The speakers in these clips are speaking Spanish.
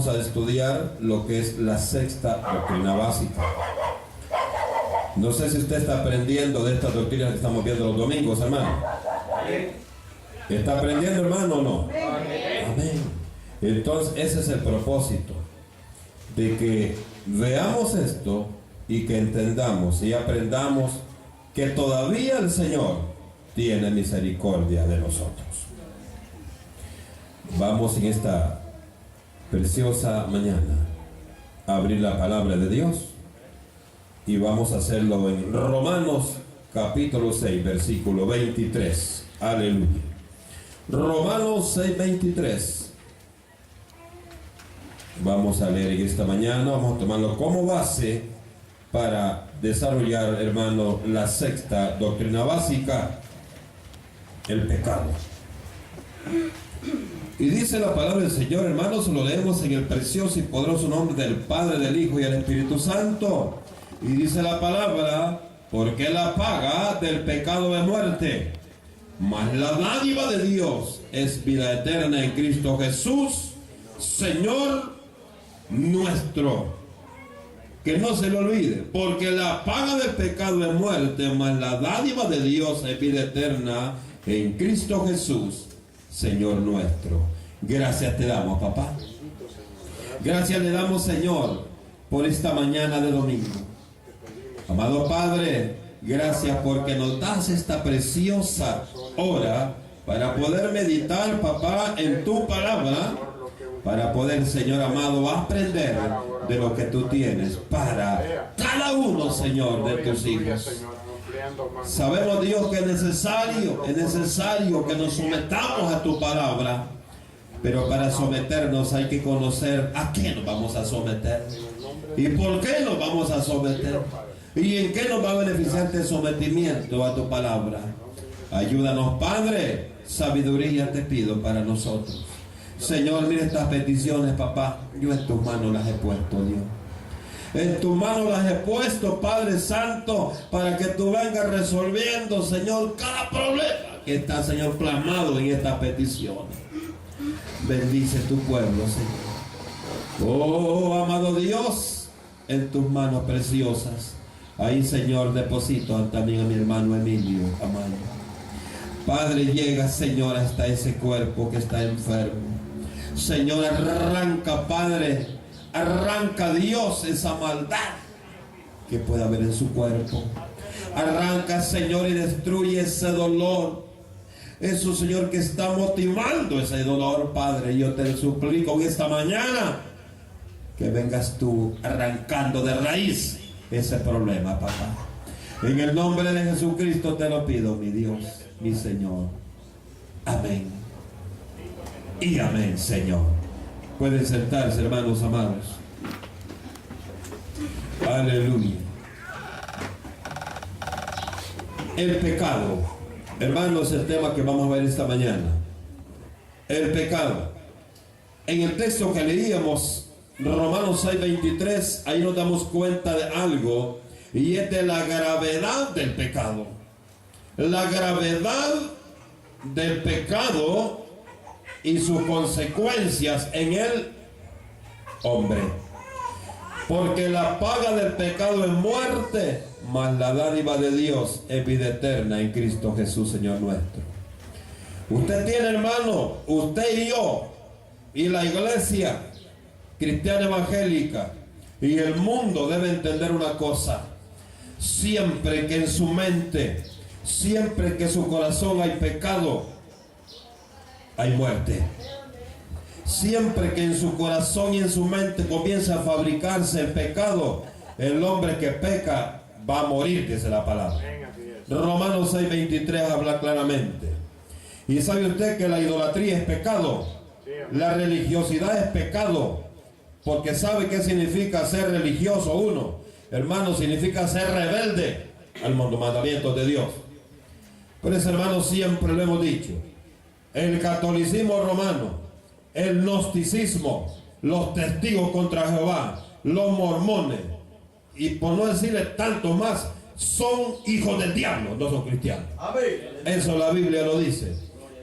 vamos a estudiar lo que es la sexta doctrina básica. No sé si usted está aprendiendo de estas doctrinas que estamos viendo los domingos, hermano. ¿Está aprendiendo, hermano, o no? Amén. Entonces, ese es el propósito, de que veamos esto y que entendamos y aprendamos que todavía el Señor tiene misericordia de nosotros. Vamos en esta preciosa mañana a abrir la palabra de Dios y vamos a hacerlo en Romanos capítulo 6 versículo 23. Aleluya. Romanos 6, 23. Vamos a leer en esta mañana, vamos a tomarlo como base para desarrollar, hermano, la sexta doctrina básica, el pecado. Y dice la palabra del Señor, hermanos, lo leemos en el precioso y poderoso nombre del Padre, del Hijo y del Espíritu Santo. Y dice la palabra, porque la paga del pecado es muerte, mas la dádiva de Dios es vida eterna en Cristo Jesús, Señor nuestro. Que no se le olvide, porque la paga del pecado es muerte, mas la dádiva de Dios es vida eterna en Cristo Jesús, Señor nuestro. Gracias te damos, papá. Gracias le damos, Señor, por esta mañana de domingo. Amado Padre, gracias porque nos das esta preciosa hora para poder meditar, papá, en tu palabra, para poder, Señor amado, aprender de lo que tú tienes para cada uno, Señor, de tus hijos. Sabemos, Dios, que es necesario que nos sometamos a tu palabra, pero para someternos hay que conocer a qué nos vamos a someter y por qué nos vamos a someter y en qué nos va a beneficiar este sometimiento a tu palabra. Ayúdanos, Padre, sabiduría te pido para nosotros. Señor, mira estas peticiones, papá, yo en tus manos las he puesto, Dios. En tus manos las he puesto, Padre Santo, para que tú vengas resolviendo, Señor, cada problema que está, Señor, plasmado en estas peticiones. Bendice tu pueblo, Señor. Oh, amado Dios, en tus manos preciosas. Ahí, Señor, deposito también a mi hermano Emilio, amado. Padre, llega, Señor, hasta ese cuerpo que está enfermo. Señor, arranca, Padre, arranca, Dios, esa maldad que pueda haber en su cuerpo. Arranca, Señor, y destruye ese dolor. Eso, Señor, que está motivando ese dolor, Padre. Yo te suplico en esta mañana que vengas tú arrancando de raíz ese problema, papá. En el nombre de Jesucristo te lo pido, mi Dios, mi Señor. Amén. Y amén, Señor. Pueden sentarse, hermanos amados. Aleluya. El pecado, hermanos, el tema que vamos a ver esta mañana. El pecado. En el texto que leíamos, Romanos 6:23, ahí nos damos cuenta de algo, y es de la gravedad del pecado. La gravedad del pecado y sus consecuencias en el hombre. Porque la paga del pecado es muerte, mas la dádiva de Dios es vida eterna en Cristo Jesús, Señor nuestro. Usted tiene, hermano, usted y yo, y la iglesia cristiana evangélica, y el mundo debe entender una cosa: siempre que en su mente, siempre que en su corazón hay pecado, hay muerte. Siempre que en su corazón y en su mente comienza a fabricarse el pecado, el hombre que peca va a morir, dice la palabra. Romanos 6:23 habla claramente. Y sabe usted que la idolatría es pecado, la religiosidad es pecado, porque sabe qué significa ser religioso uno, hermano, significa ser rebelde al mandamiento de Dios. Por eso, hermano, siempre lo hemos dicho: el catolicismo romano, el gnosticismo, los testigos contra Jehová, los mormones, y por no decirle tantos más, son hijos del diablo, no son cristianos. Eso la Biblia lo dice.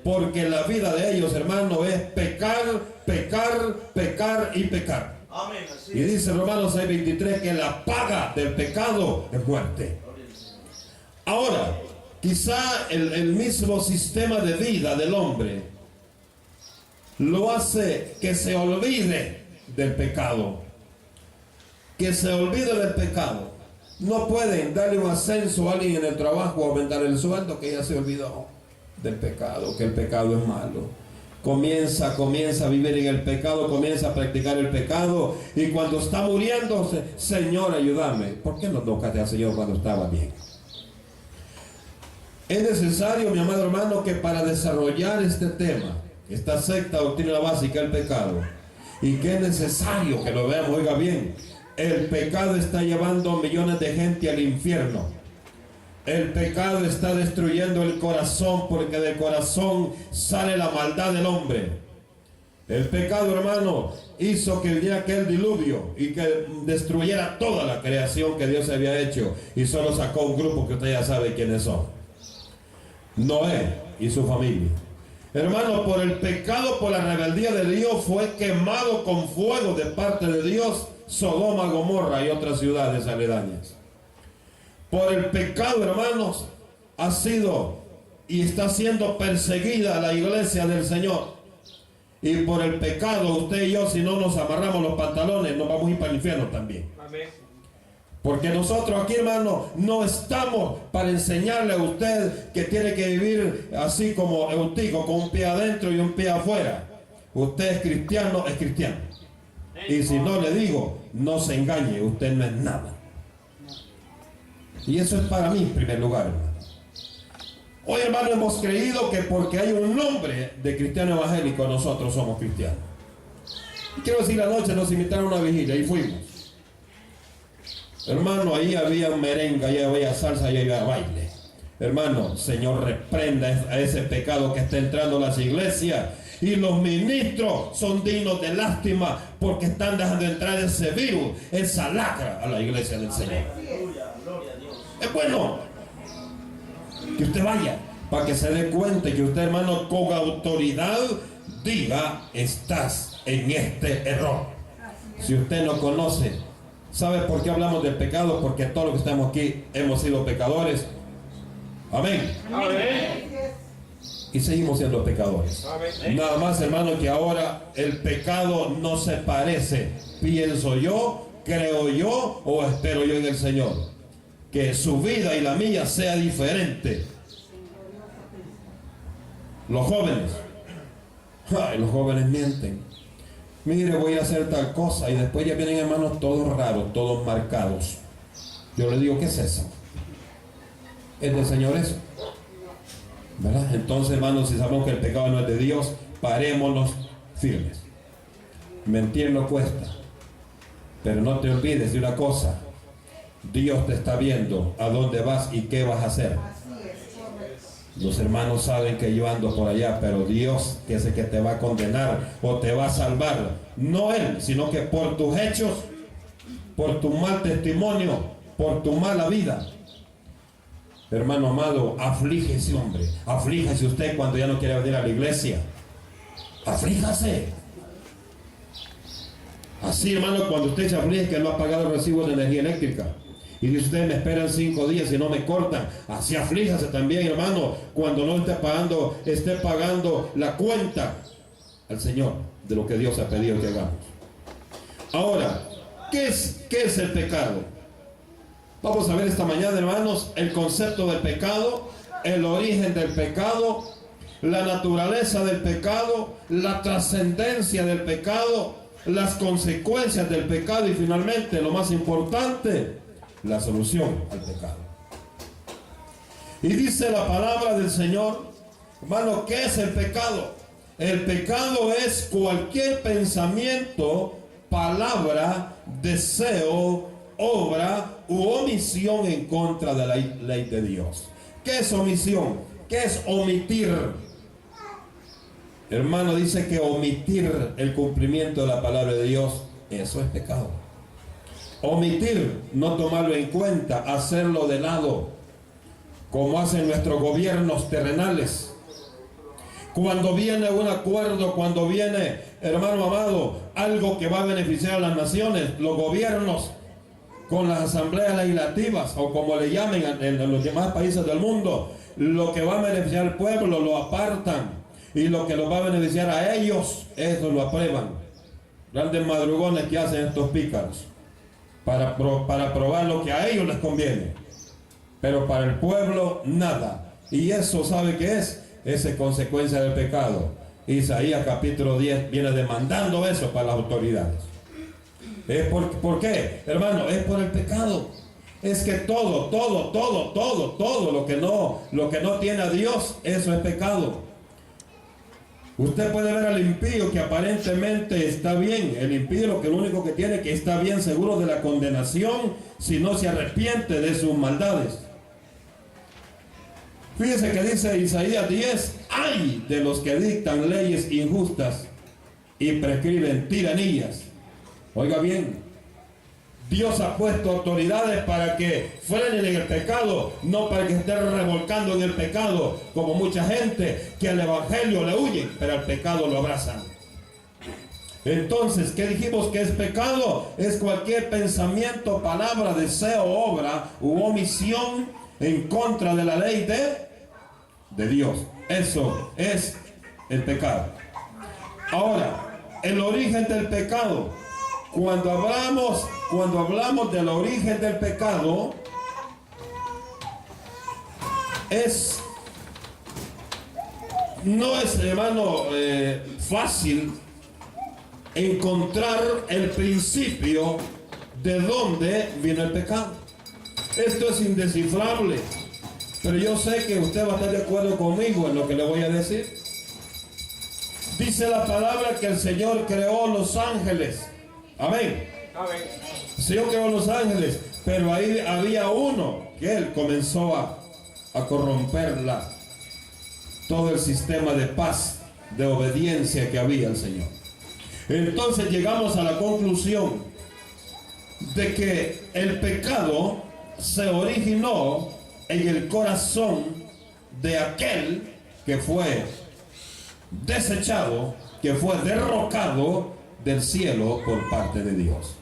porque la vida de ellos, hermano, es pecar, pecar, pecar y pecar. Amén. Y dice Romanos 6:23 que la paga del pecado es muerte. Ahora, quizá el mismo sistema de vida del hombre lo hace que se olvide del pecado. Que se olvide del pecado. No pueden darle un ascenso a alguien en el trabajo o aumentar el sueldo que ya se olvidó del pecado, que el pecado es malo. Comienza a vivir en el pecado, comienza a practicar el pecado, y cuando está muriendo, Señor, ayúdame. ¿Por qué no tocaste al Señor cuando estaba bien? Es necesario, mi amado hermano, que para desarrollar este tema, esta sexta doctrina básica del pecado, y que es necesario que lo veamos, oiga bien, el pecado está llevando a millones de gente al infierno. El pecado está destruyendo el corazón, porque del corazón sale la maldad del hombre. El pecado, hermano, hizo que viniera aquel diluvio y que destruyera toda la creación que Dios había hecho, y solo sacó un grupo que usted ya sabe quiénes son: Noé y su familia. Hermano, por el pecado, por la rebeldía de Dios, fue quemado con fuego de parte de Dios Sodoma, Gomorra y otras ciudades aledañas. Por el pecado, hermanos, ha sido y está siendo perseguida la iglesia del Señor. Y por el pecado, usted y yo, si no nos amarramos los pantalones, nos vamos a ir para el infierno también. Amén. Porque nosotros aquí, hermano, no estamos para enseñarle a usted que tiene que vivir así como Eutico, con un pie adentro y un pie afuera. Usted es cristiano, es cristiano. Y si no le digo, no se engañe, usted no es nada. Y eso es para mí en primer lugar, hermano. Hoy, hermano, hemos creído que porque hay un nombre de cristiano evangélico, nosotros somos cristianos. Y quiero decir, la noche nos invitaron a una vigilia y fuimos. Hermano, ahí había merengue, ahí había salsa, ahí había baile. Hermano, Señor, reprenda a ese pecado que está entrando a las iglesias. Y los ministros son dignos de lástima, porque están dejando entrar ese virus, esa lacra a la iglesia del Señor. Es bueno que usted vaya, para que se dé cuenta y que usted, hermano, con autoridad diga: estás en este error. Si usted no conoce, ¿sabe por qué hablamos del pecado? Porque todos los que estamos aquí hemos sido pecadores. Amén. Amén. Y seguimos siendo pecadores. Amén. Nada más, hermano, que ahora el pecado no se parece, pienso yo, creo yo o espero yo en el Señor, que su vida y la mía sea diferente. Los jóvenes, los jóvenes mienten. Mire, voy a hacer tal cosa, y después ya vienen, hermanos, todos raros, todos marcados. Yo le digo, ¿qué es eso? ¿Es del Señor eso? ¿Verdad? Entonces, hermanos, si sabemos que el pecado no es de Dios, parémonos firmes. Mentir no cuesta, pero no te olvides de una cosa: Dios te está viendo a dónde vas y qué vas a hacer. Los hermanos saben que yo ando por allá, pero Dios, que es el que te va a condenar o te va a salvar, no Él, sino que por tus hechos, por tu mal testimonio, por tu mala vida. Hermano amado, aflíjese, hombre, aflíjese usted cuando ya no quiere venir a la iglesia. Aflíjase. Así, hermano, cuando usted se aflige que no ha pagado el recibo de energía eléctrica, y dice usted: me esperan 5 días y no me cortan. Así aflíjase también, hermano, cuando no esté pagando la cuenta al Señor de lo que Dios ha pedido que hagamos. Ahora, ¿qué es el pecado? Vamos a ver esta mañana, hermanos, el concepto del pecado, el origen del pecado, la naturaleza del pecado, la trascendencia del pecado, las consecuencias del pecado y finalmente, lo más importante, la solución al pecado. Y dice la palabra del Señor, hermano, ¿qué es el pecado? El pecado es cualquier pensamiento, palabra, deseo, obra u omisión en contra de la ley de Dios. ¿Qué es omisión? ¿Qué es omitir? Hermano, dice que omitir el cumplimiento de la palabra de Dios, eso es pecado. Omitir, no tomarlo en cuenta, hacerlo de lado, como hacen nuestros gobiernos terrenales, Cuando viene un acuerdo, cuando viene, hermano amado, algo que va a beneficiar a las naciones, los gobiernos con las asambleas legislativas, o como le llamen en los demás países del mundo, lo que va a beneficiar al pueblo lo apartan, y lo que los va a beneficiar a ellos, eso lo aprueban. Grandes madrugones que hacen estos pícaros para probar lo que a ellos les conviene, pero para el pueblo nada. Y eso, ¿sabe qué es? Esa es consecuencia del pecado. Isaías capítulo 10 viene demandando eso para las autoridades. ¿Por qué, hermano? Es por el pecado. Es que todo lo que no tiene a Dios, eso es pecado. Usted puede ver al impío que aparentemente está bien. El impío lo único que tiene que está bien, seguro de la condenación, si no se arrepiente de sus maldades. Fíjese que dice Isaías 10, ¡ay de los que dictan leyes injustas y prescriben tiranías! Oiga bien, Dios ha puesto autoridades para que frenen en el pecado, no para que estén revolcando en el pecado, como mucha gente que al evangelio le huyen, pero al pecado lo abrazan. Entonces, ¿qué dijimos que es pecado? Es cualquier pensamiento, palabra, deseo, obra u omisión en contra de la ley de Dios. Eso es el pecado. Ahora, el origen del pecado. Cuando hablamos del origen del pecado, no es, hermano, fácil encontrar el principio de dónde viene el pecado. Esto es indescifrable, pero yo sé que usted va a estar de acuerdo conmigo en lo que le voy a decir. Dice la palabra que el Señor creó los ángeles. Amén. El Señor creó los ángeles, pero ahí había uno que él comenzó a corromperla, todo el sistema de paz, de obediencia que había al Señor. Entonces llegamos a la conclusión de que el pecado se originó en el corazón de aquel que fue desechado, que fue derrocado del cielo por parte de Dios.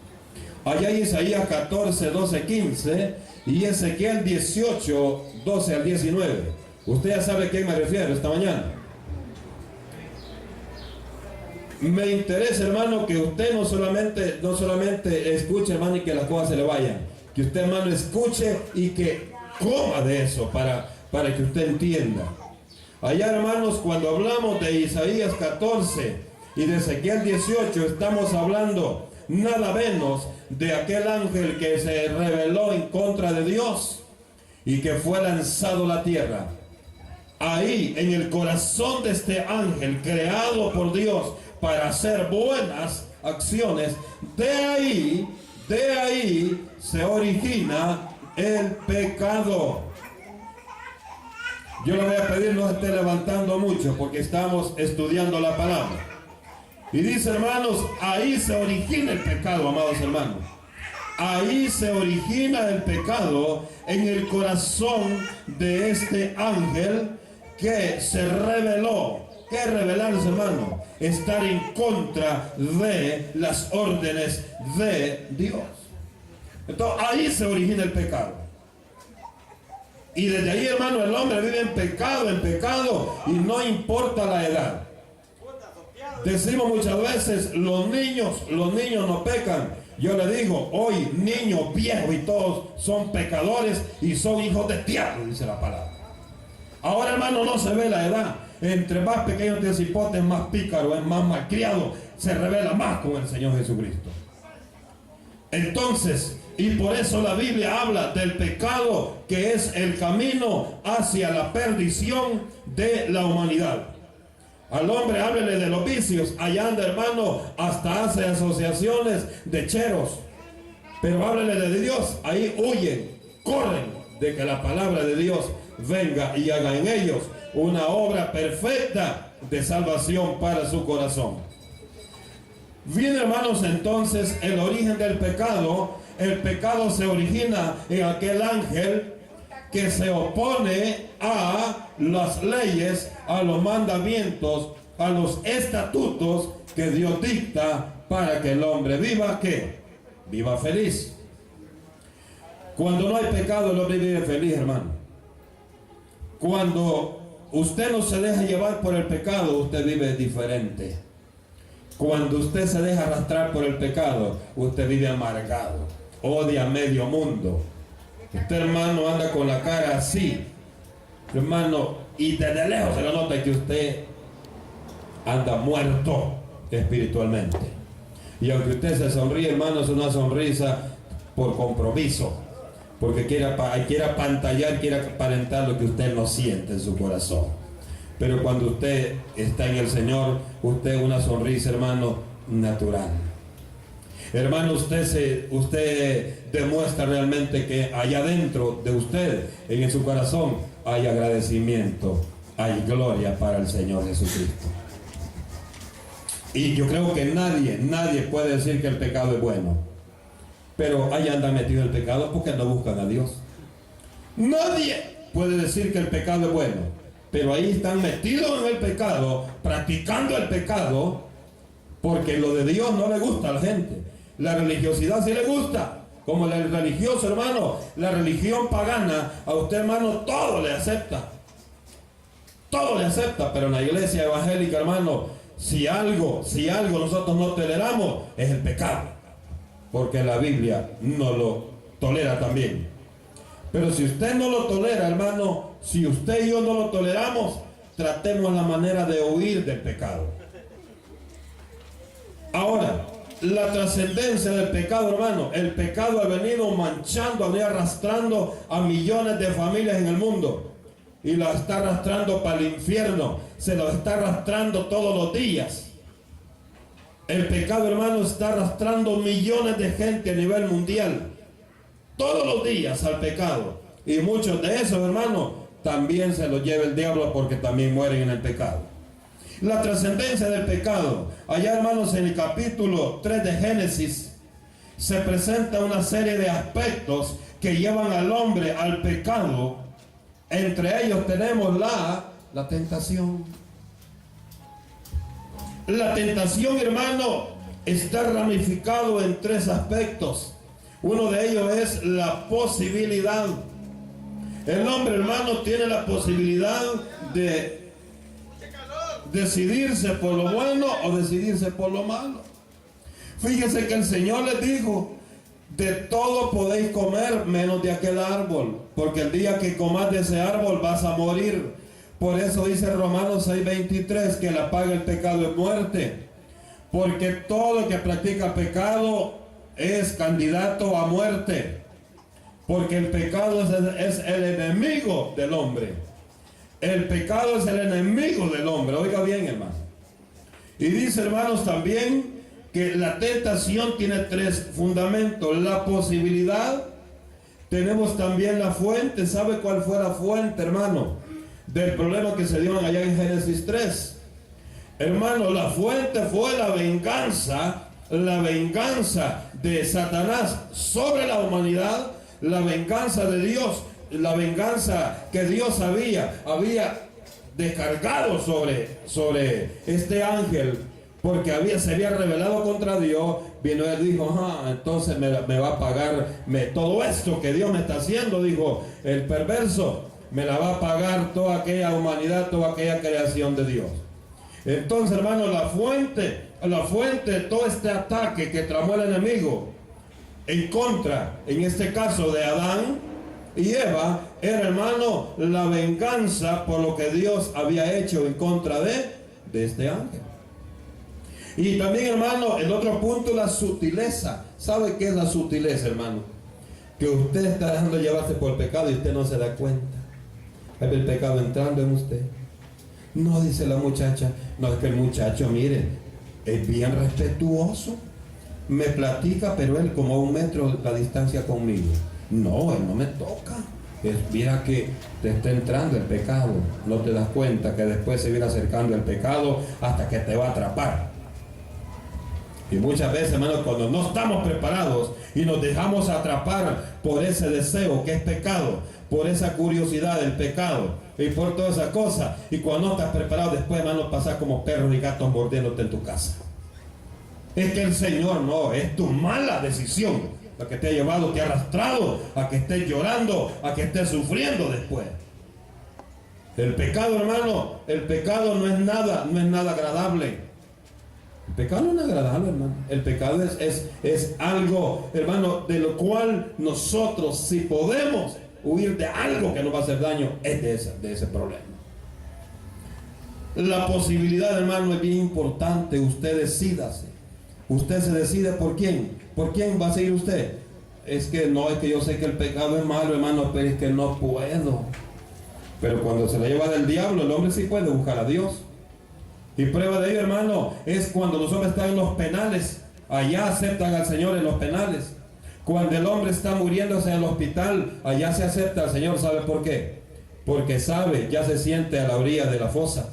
Allá en Isaías 14, 12, 15 y Ezequiel 18, 12 al 19. Usted ya sabe a qué me refiero esta mañana. Me interesa, hermano, que usted no solamente escuche, hermano, y que las cosas se le vayan. Que usted, hermano, escuche y que coma de eso para que usted entienda. Allá, hermanos, cuando hablamos de Isaías 14 y de Ezequiel 18, estamos hablando nada menos de aquel ángel que se rebeló en contra de Dios y que fue lanzado a la tierra. Ahí, en el corazón de este ángel creado por Dios para hacer buenas acciones, de ahí se origina el pecado. Yo le voy a pedir no esté levantando mucho porque estamos estudiando la palabra. Y dice, hermanos, ahí se origina el pecado, amados hermanos. Ahí se origina el pecado en el corazón de este ángel que se rebeló. ¿Qué rebelarse, hermano? Estar en contra de las órdenes de Dios. Entonces ahí se origina el pecado. Y desde ahí, hermano, el hombre vive en pecado y no importa la edad. Decimos muchas veces, los niños no pecan. Yo le digo, hoy niños, viejos y todos son pecadores y son hijos de diablo, dice la palabra. Ahora, hermano, no se ve la edad. Entre más pequeño el cipote es más pícaro, es más malcriado, se revela más con el Señor Jesucristo. Entonces, y por eso la Biblia habla del pecado que es el camino hacia la perdición de la humanidad. Al hombre háblele de los vicios, allá anda, hermano, hasta hace asociaciones de cheros. Pero háblele de Dios, ahí huyen, corren de que la palabra de Dios venga y haga en ellos una obra perfecta de salvación para su corazón. Bien, hermanos, entonces el origen del pecado. El pecado se origina en aquel ángel que se opone a las leyes, a los mandamientos, a los estatutos que Dios dicta para que el hombre viva, ¿qué? Viva feliz. Cuando no hay pecado, el hombre vive feliz, hermano. Cuando usted no se deja llevar por el pecado, usted vive diferente. Cuando usted se deja arrastrar por el pecado, usted vive amargado, odia a medio mundo. Usted, hermano, anda con la cara así, hermano, y desde lejos se le nota que usted anda muerto espiritualmente. Y aunque usted se sonríe, hermano, es una sonrisa por compromiso, porque quiere apantallar, quiere aparentar lo que usted no siente en su corazón. Pero cuando usted está en el Señor, usted es una sonrisa, hermano, natural. Hermano, usted demuestra realmente que allá dentro de usted, en su corazón, hay agradecimiento, hay gloria para el Señor Jesucristo. Y yo creo que nadie puede decir que el pecado es bueno. Pero ahí anda metido el pecado porque no buscan a Dios. Nadie puede decir que el pecado es bueno, pero ahí están metidos en el pecado, practicando el pecado, porque lo de Dios no le gusta a la gente. La religiosidad sí le gusta, como el religioso, hermano. La religión pagana, a usted, hermano, todo le acepta. Todo le acepta, pero en la iglesia evangélica, hermano, si algo nosotros no toleramos, es el pecado. Porque la Biblia no lo tolera también. Pero si usted no lo tolera, hermano, si usted y yo no lo toleramos, tratemos la manera de huir del pecado. Ahora, la trascendencia del pecado, hermano, el pecado ha venido manchando, ha venido arrastrando a millones de familias en el mundo. Y la está arrastrando para el infierno, se lo está arrastrando todos los días. El pecado, hermano, está arrastrando millones de gente a nivel mundial. Todos los días al pecado. Y muchos de esos, hermano, también se los lleva el diablo porque también mueren en el pecado. La trascendencia del pecado. Allá, hermanos, en el capítulo 3 de Génesis, se presenta una serie de aspectos que llevan al hombre al pecado. Entre ellos tenemos la tentación. La tentación, hermano, está ramificado en tres aspectos. Uno de ellos es la posibilidad. El hombre, hermano, tiene la posibilidad de decidirse por lo bueno o decidirse por lo malo. Fíjese que el Señor les dijo: de todo podéis comer menos de aquel árbol, porque el día que comas de ese árbol vas a morir. Por eso dice Romanos 6:23 que la paga del pecado es muerte, porque todo el que practica pecado es candidato a muerte, porque el pecado es el enemigo del hombre. El pecado es el enemigo del hombre, oiga bien, hermano. Y dice, hermanos, también que la tentación tiene tres fundamentos: la posibilidad, tenemos también la fuente. ¿Sabe cuál fue la fuente, hermano, del problema que se dio allá en Génesis 3? Hermano, la fuente fue la venganza de Satanás sobre la humanidad, la venganza de Dios, la venganza que Dios había descargado sobre este ángel, porque se había rebelado contra Dios. Vino él y dijo: entonces me va a pagar todo esto que Dios me está haciendo, dijo el perverso. Me la va a pagar toda aquella humanidad, toda aquella creación de Dios. Entonces, hermano, la fuente de todo este ataque que tramó el enemigo en contra, en este caso, de Adán y Eva, era, hermano, la venganza por lo que Dios había hecho en contra de este ángel. Y también, hermano, el otro punto, la sutileza. ¿Sabe qué es la sutileza, hermano? Que usted está dejando llevarse por el pecado y usted no se da cuenta. Es el pecado entrando en usted. No, dice la muchacha. No, es que el muchacho, mire, es bien respetuoso. Me platica, pero él como a 1 metro la distancia conmigo. No, él no me toca. Mira que te está entrando el pecado. No te das cuenta que después se viene acercando el pecado hasta que te va a atrapar. Y muchas veces, hermanos, cuando no estamos preparados y nos dejamos atrapar por ese deseo que es pecado, por esa curiosidad del pecado y por toda esa cosa. Y cuando no estás preparado, después, hermano, pasas como perros y gatos mordiéndote en tu casa. Es que el Señor no, es tu mala decisión la que te ha llevado, te ha arrastrado a que estés llorando, a que estés sufriendo después. El pecado, hermano, el pecado no es nada agradable. El pecado no es agradable, hermano. El pecado es algo, hermano, de lo cual nosotros, si podemos huir de algo que nos va a hacer daño, es de ese problema. La posibilidad, hermano, es bien importante. Usted decídase. Usted se decide por quién. ¿Por quién va a seguir usted? Es que yo sé que el pecado es malo, hermano, pero es que no puedo. Pero cuando se la lleva del diablo, el hombre sí puede buscar a Dios. Y prueba de ello, hermano, es cuando los hombres están en los penales. Allá aceptan al Señor en los penales. Cuando el hombre está muriéndose en el hospital, allá se acepta al Señor. ¿Sabe por qué? Porque sabe, ya se siente a la orilla de la fosa.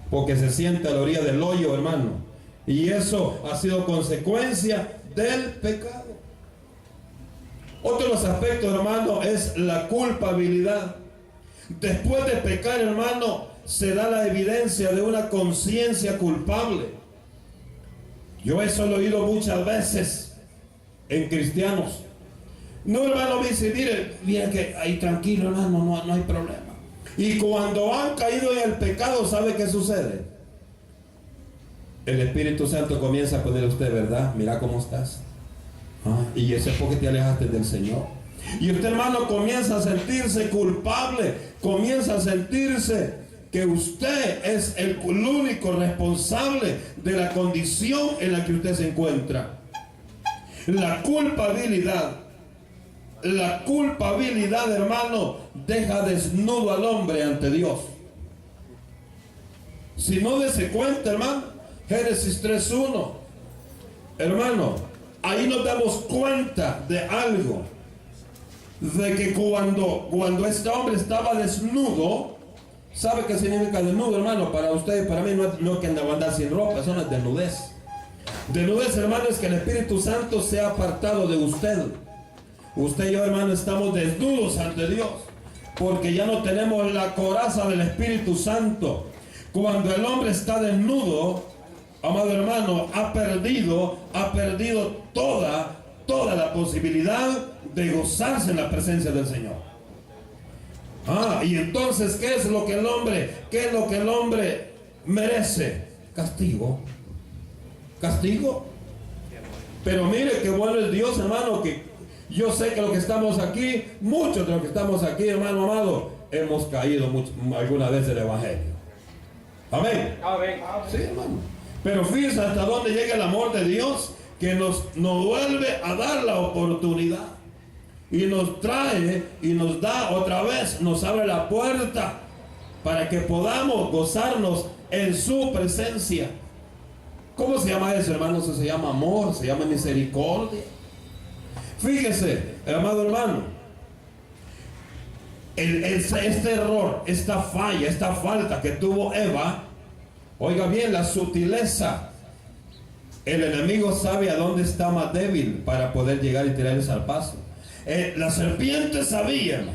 Porque se siente a la orilla del hoyo, hermano. Y eso ha sido consecuencia del pecado. Otro de los aspectos, hermano, es la culpabilidad. Después de pecar, hermano, se da la evidencia de una conciencia culpable. Yo eso lo he oído muchas veces en cristianos. No, hermano, me dice, mire que ahí tranquilo, hermano, no hay problema. Y cuando han caído en el pecado, ¿sabe qué sucede? El Espíritu Santo comienza a ponerle a usted, ¿verdad? Mira cómo estás. Y eso es porque te alejaste del Señor. Y usted, hermano, comienza a sentirse culpable, comienza a sentirse que usted es el único responsable de la condición en la que usted se encuentra. La culpabilidad, hermano, deja desnudo al hombre ante Dios. Si no dése cuenta, hermano, Génesis 3:1, hermano, ahí nos damos cuenta de algo, de que cuando este hombre estaba desnudo, ¿sabe qué significa desnudo, hermano? Para usted y para mí no es que andar sin ropa, eso no es desnudez. Desnudez, hermano, es que el Espíritu Santo se ha apartado de usted. Usted y yo, hermano, estamos desnudos ante Dios, porque ya no tenemos la coraza del Espíritu Santo. Cuando el hombre está desnudo, amado hermano, ha perdido toda la posibilidad de gozarse en la presencia del Señor. Y entonces, ¿qué es lo que el hombre merece? Castigo. Pero mire qué bueno es Dios, hermano, que yo sé que los que estamos aquí, muchos de los que estamos aquí, hermano amado, hemos caído alguna vez del Evangelio. Amén. Sí, hermano. Pero fíjense hasta dónde llega el amor de Dios, que nos vuelve a dar la oportunidad. Y nos trae y nos da otra vez, nos abre la puerta para que podamos gozarnos en su presencia. ¿Cómo se llama eso, hermano? Eso se llama amor, se llama misericordia. Fíjese, amado hermano, este error, esta falla, esta falta que tuvo Eva, oiga bien, la sutileza. El enemigo sabe a dónde está más débil para poder llegar y tirarles al paso. La serpiente sabía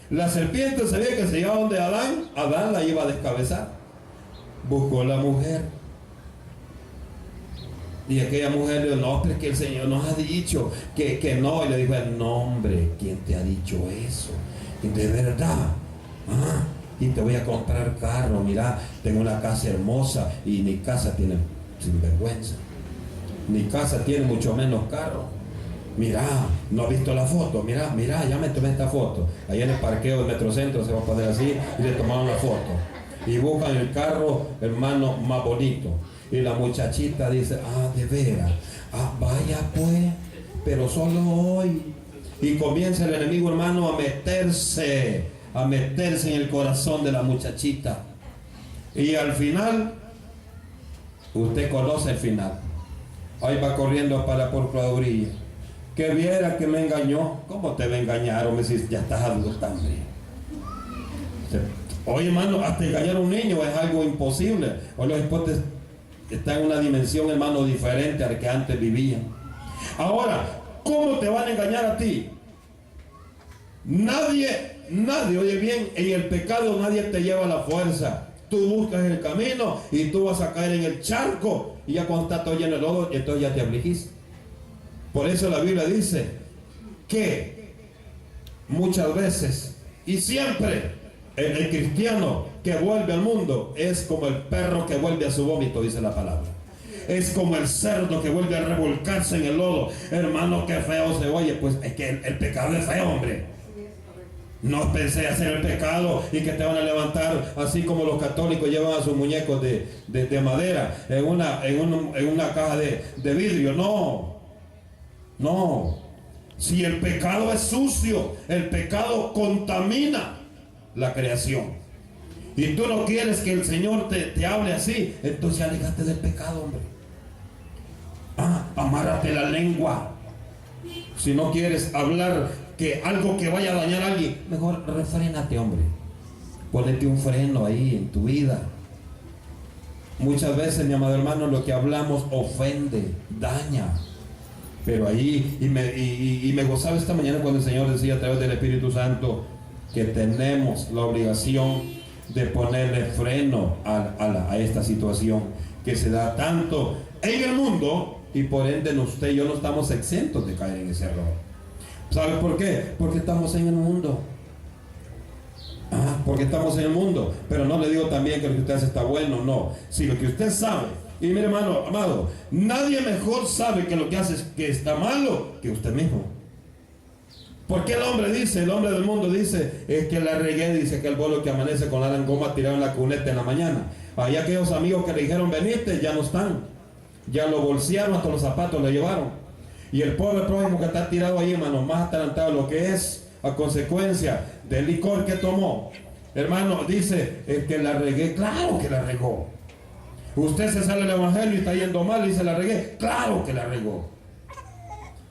que si llegaba donde Adán la iba a descabezar. Buscó la mujer. Y aquella mujer le dijo, no, pero es que el Señor nos ha dicho que no. Y le dijo, no, hombre, ¿quién te ha dicho eso? Y de verdad. Y te voy a comprar carro. Mira, tengo una casa hermosa y mi casa tiene sinvergüenza. Mi casa tiene mucho menos carro. Mira, no has visto la foto, mira, ya me tomé esta foto. Allá en el parqueo del Metrocentro se va a poner así y le tomaron la foto. Y buscan el carro, hermano, más bonito. Y la muchachita dice, de veras, vaya pues, pero solo hoy. Y comienza el enemigo, hermano, a meterse en el corazón de la muchachita. Y al final, usted conoce el final. Ahí va corriendo para la procuraduría. Que viera que me engañó. ¿Cómo te va a engañar? O me dices, ya estás adultando. Oye, hermano, hasta engañar a un niño es algo imposible. Hoy los esposos están en una dimensión, hermano, diferente a la que antes vivían. Ahora, ¿cómo te van a engañar a ti? Nadie, oye bien, en el pecado nadie te lleva a la fuerza. Tú buscas el camino y tú vas a caer en el charco. Y ya cuando está todo lleno de lodo, entonces ya te afligís. Por eso la Biblia dice que muchas veces y siempre el cristiano que vuelve al mundo es como el perro que vuelve a su vómito, dice la palabra. Es como el cerdo que vuelve a revolcarse en el lodo. Hermano, qué feo se oye. Pues es que el pecado es feo, hombre. No pensé hacer el pecado y que te van a levantar así como los católicos llevan a sus muñecos de madera en una caja de vidrio. No. Si el pecado es sucio, el pecado contamina la creación. Y tú no quieres que el Señor te hable así, entonces aléjate del pecado, hombre. Amárrate la lengua. Si no quieres hablar que algo que vaya a dañar a alguien, mejor refrénate, hombre. Ponete un freno ahí en tu vida. Muchas veces, mi amado hermano, lo que hablamos ofende, daña. Pero ahí, y me gozaba esta mañana cuando el Señor decía a través del Espíritu Santo que tenemos la obligación de ponerle freno a esta situación que se da tanto en el mundo, y por ende usted y yo no estamos exentos de caer en ese error. ¿Sabe por qué? Porque estamos en el mundo. Porque estamos en el mundo. Pero no le digo también que lo que usted hace está bueno, no. Si lo que usted sabe, y mire, hermano, amado, nadie mejor sabe que lo que hace es que está malo que usted mismo. Porque el hombre del mundo dice, es que la regué, dice que el bolo que amanece con la langoma tirado en la cuneta en la mañana. Ahí aquellos amigos que le dijeron venite, ya no están. Ya lo bolsearon, hasta los zapatos le llevaron. Y el pobre prójimo que está tirado ahí, hermano, más atarantado lo que es a consecuencia del licor que tomó. Hermano, dice, es que la regué. Claro que la regó. Usted se sale del evangelio y está yendo mal y dice la regué. Claro que la regó.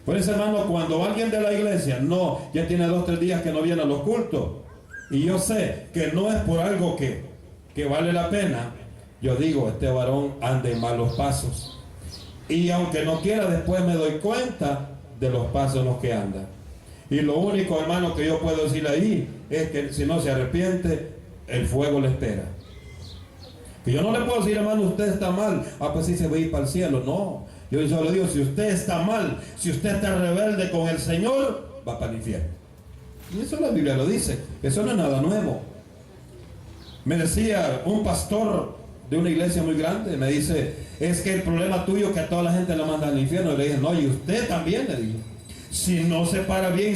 Por eso, hermano, cuando alguien de la iglesia ya tiene 2 o 3 días que no viene a los cultos, y yo sé que no es por algo que vale la pena, yo digo, este varón anda en malos pasos. Y aunque no quiera, después me doy cuenta de los pasos en los que anda. Y lo único, hermano, que yo puedo decirle ahí es que si no se arrepiente, el fuego le espera. Que yo no le puedo decir, hermano, usted está mal, pues sí se va a ir para el cielo. No, yo solo digo, si usted está mal, si usted está rebelde con el Señor, va para el infierno. Y eso la Biblia lo dice, eso no es nada nuevo. Me decía un pastor de una iglesia muy grande, me dice, es que el problema tuyo es que a toda la gente la manda al infierno. Y le dije, no, y usted también, le dije, si no se para bien